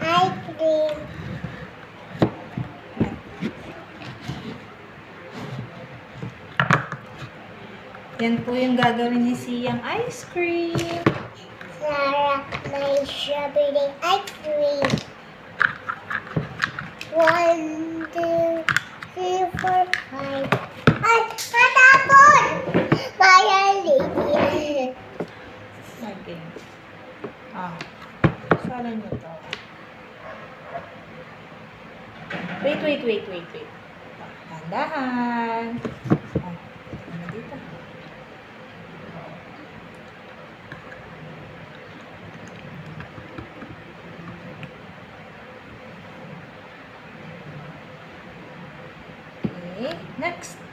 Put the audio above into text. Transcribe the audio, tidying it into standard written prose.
ice cream. Yan po yung gagawin ni Siyang ice cream. Sarah, may strawberry ice cream. 1, 2, 3, 4, 5. Ay, natapon! Mayali. Okay. Salan nyo to. Wait. Tandahan. Ano dito? Okay, next.